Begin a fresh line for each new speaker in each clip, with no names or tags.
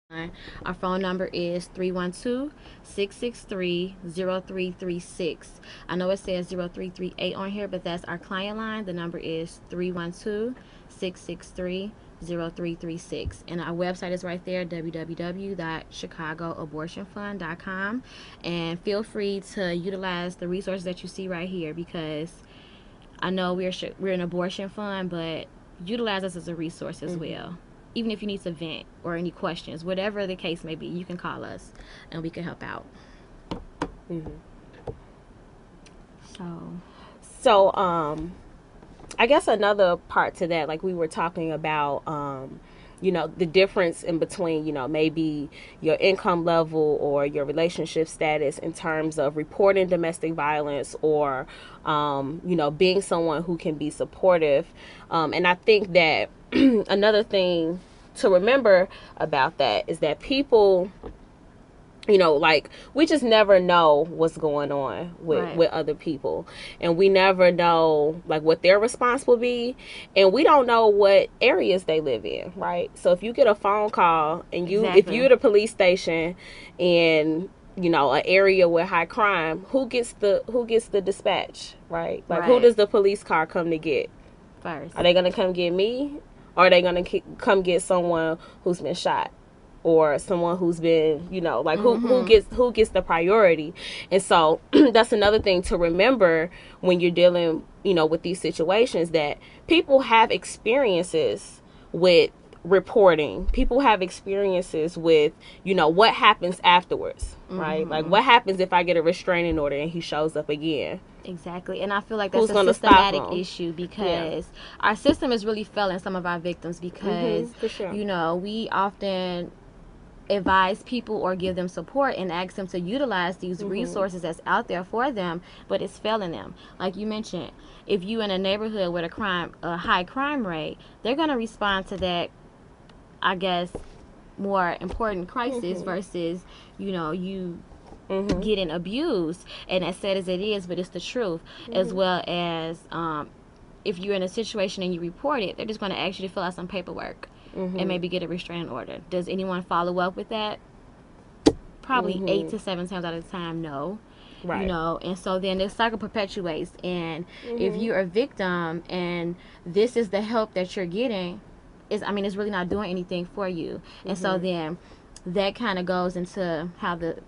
Our phone number is 312-663-0336. I know it says 0338 on here, but that's our client line. The number is 312-663-0336. And our website is right there, www.ChicagoAbortionFund.com. And feel free to utilize the resources that you see right here, because I know we're an abortion fund, but utilize us as a resource as well. Even if you need to vent or any questions, whatever the case may be, you can call us and we can help out.
So I guess another part to that, like we were talking about, you know, the difference in between, you know, maybe your income level or your relationship status in terms of reporting domestic violence, or, you know, being someone who can be supportive. And I think that another thing to remember about that is that people, you know, like, we just never know what's going on with other people, and we never know like what their response will be, and we don't know what areas they live in, right? So if you get a phone call and if you're at a police station and, you know, an area with high crime, who gets the dispatch, right? Like, who does the police car come to get first? Are they gonna come get me, or are they gonna come get someone who's been shot, or someone who's been, you know, like, who gets the priority? And so that's another thing to remember when you're dealing, you know, with these situations, that people have experiences with reporting. People have experiences with, you know, what happens afterwards, right? Like, what happens if I get a restraining order and he shows up again?
Exactly. And I feel like that's a systematic issue, because our system is really failing some of our victims, because,
for sure,
you know, we often advise people or give them support and ask them to utilize these resources that's out there for them, but it's failing them. Like you mentioned, if you in a neighborhood with a high crime rate, they're going to respond to that, I guess, more important crisis versus, you know, you getting abused. And as sad as it is, but it's the truth. As well as if you're in a situation and you report it, they're just going to ask you to fill out some paperwork and maybe get a restraining order. Does anyone follow up with that? Probably 8 to 7 times out of the time, no. Right. You know, and so then the cycle perpetuates. And if you're a victim and this is the help that you're getting, it's really not doing anything for you. And so then that kind of goes into how the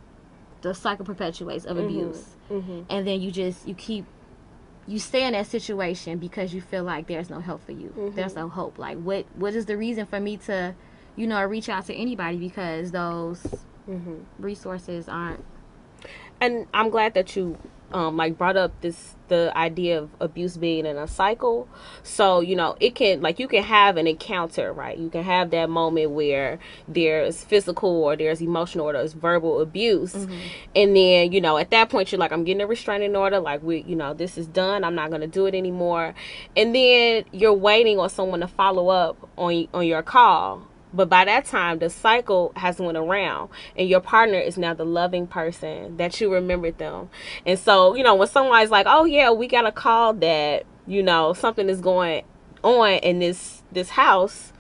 cycle perpetuates of abuse. And then you stay in that situation because you feel like there's no help for you. There's no hope. Like, what is the reason for me to, you know, reach out to anybody, because those resources aren't.
And I'm glad that you like brought up the idea of abuse being in a cycle. So, you know, it can, like, you can have an encounter, right? You can have that moment where there's physical or there's emotional or there's verbal abuse. And then, you know, at that point you're like, I'm getting a restraining order, like, you know, this is done, I'm not going to do it anymore. And then you're waiting on someone to follow up on your call. But by that time, the cycle has went around, and your partner is now the loving person that you remembered them. And so, you know, when someone's like, oh yeah, we got a call that, you know, something is going on in this house.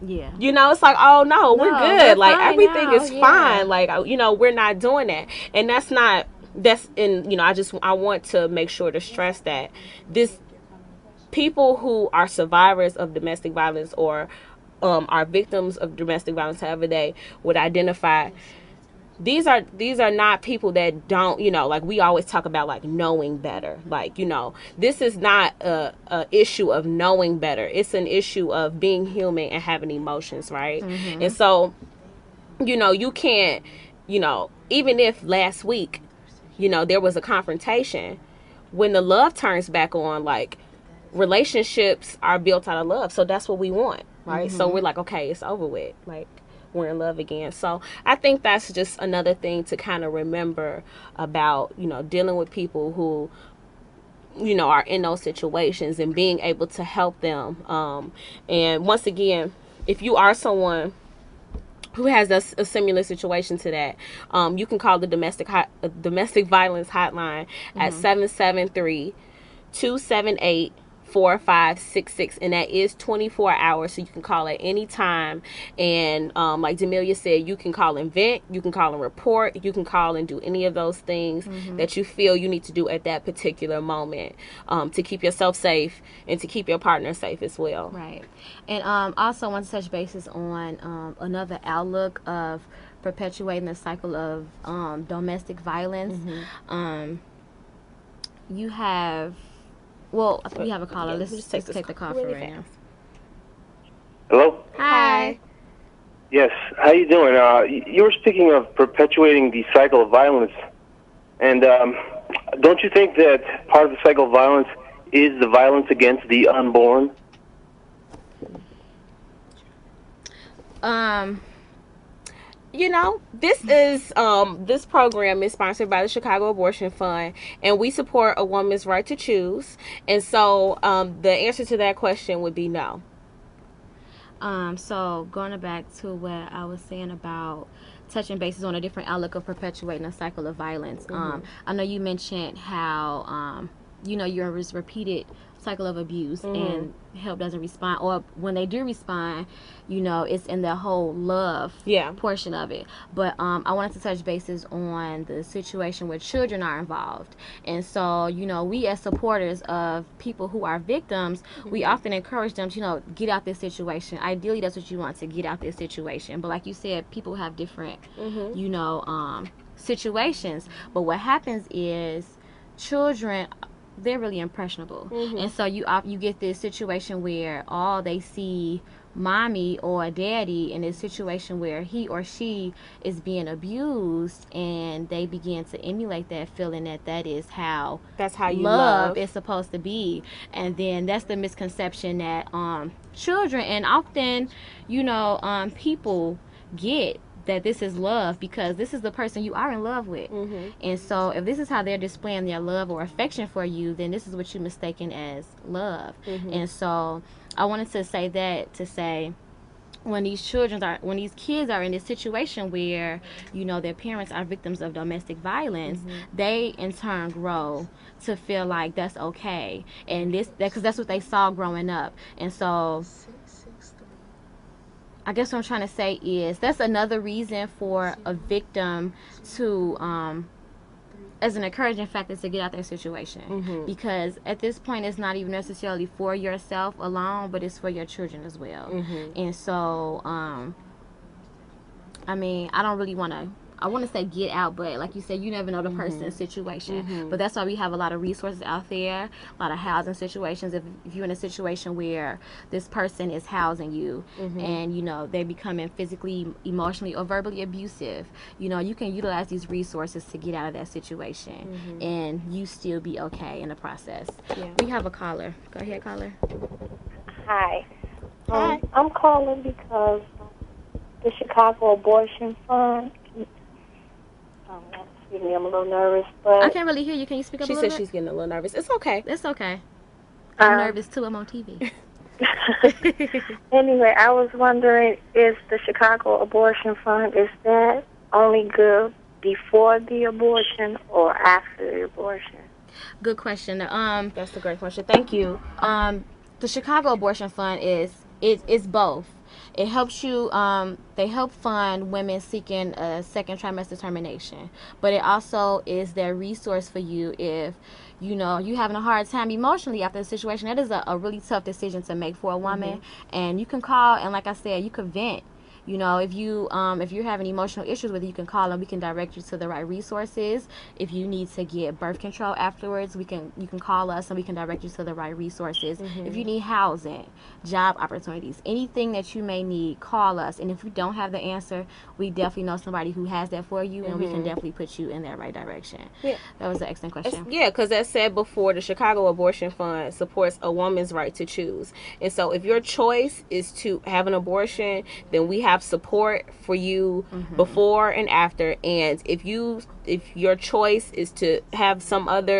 Yeah. You know, it's like, oh no, we're good. Like, everything is fine. Like, you know, we're not doing that. And you know, I want to make sure to stress that people who are survivors of domestic violence, or are victims of domestic violence, however they would identify, these are not people that don't, you know, like, we always talk about, like, knowing better. Like, you know, this is not a issue of knowing better. It's an issue of being human and having emotions, right? And so, you know, you can't, you know, even if last week, you know, there was a confrontation, when the love turns back on, like, relationships are built out of love. So that's what we want. Right. So we're like, okay, it's over with. Like, we're in love again. So I think that's just another thing to kind of remember about, you know, dealing with people who, you know, are in those situations and being able to help them. And once again, if you are someone who has a similar situation to that, you can call the domestic violence hotline at 773-278 888-888-4566, and that is 24 hours, so you can call at any time. And like Damillia said, you can call and vent, you can call and report, you can call and do any of those things that you feel you need to do at that particular moment, to keep yourself safe and to keep your partner safe as well.
Right. And also want to touch bases on another outlook of perpetuating the cycle of domestic violence. You have, well, I think we have a caller. Let's just take the call for right now.
Hello?
Hi.
Yes, how you doing? You were speaking of perpetuating the cycle of violence, and don't you think that part of the cycle of violence is the violence against the unborn?
You know, this program is sponsored by the Chicago Abortion Fund, and we support a woman's right to choose. And so the answer to that question would be no.
So going back to what I was saying about touching bases on a different outlook of perpetuating a cycle of violence. I know you mentioned how you're in this repeated cycle of abuse and help doesn't respond, or when they do respond, it's in the whole love portion of it. But I wanted to touch bases on the situation where children are involved. And so we as supporters of people who are victims, we often encourage them to get out this situation. Ideally, that's what you want, to get out this situation. But like you said, people have different situations. But what happens is children, they're really impressionable. And so you get this situation where all they see mommy or daddy in this situation where he or she is being abused, and they begin to emulate that, feeling that is how
you
love is supposed to be. And then that's the misconception that children and often people get, that this is love, because this is the person you are in love with. And so if this is how they're displaying their love or affection for you, then this is what you mistaken as love. And so I wanted to say that to say, when these kids are in this situation where their parents are victims of domestic violence, they in turn grow to feel like that's okay, and because that's what they saw growing up. And so I guess what I'm trying to say is that's another reason for a victim to, as an encouraging factor, to get out their situation. Because at this point, it's not even necessarily for yourself alone, but it's for your children as well. And so, I mean, I don't really I want to say get out, but like you said, you never know the person's situation. But that's why we have a lot of resources out there, a lot of housing situations. If you're in a situation where this person is housing you and they're becoming physically, emotionally, or verbally abusive, you can utilize these resources to get out of that situation and you still be okay in the process. We have a caller. Go ahead, caller.
Hi. I'm calling because the Chicago Abortion Fund. Excuse me, I'm a little nervous, but
I can't really hear you. Can you speak up a little bit?
She said she's getting a little nervous. It's okay.
It's okay. I'm nervous too. I'm on TV.
Anyway, I was wondering, is the Chicago Abortion Fund, is that only good before the abortion or after the abortion?
Good question.
That's a great question. Thank you.
The Chicago Abortion Fund is both. It helps you, they help fund women seeking a second trimester termination. But it also is their resource for you if, you're having a hard time emotionally after the situation. That is a really tough decision to make for a woman. And you can call, and like I said, you can vent. If you're having emotional issues with it, you can call and we can direct you to the right resources. If you need to get birth control afterwards, you can call us and we can direct you to the right resources. If you need housing, job opportunities, anything that you may need, call us. And if we don't have the answer, we definitely know somebody who has that for you, and we can definitely put you in that right direction. That was an excellent question.
Because as said before, the Chicago Abortion Fund supports a woman's right to choose. And so if your choice is to have an abortion, then we have support for you before and after. And if your choice is to have some other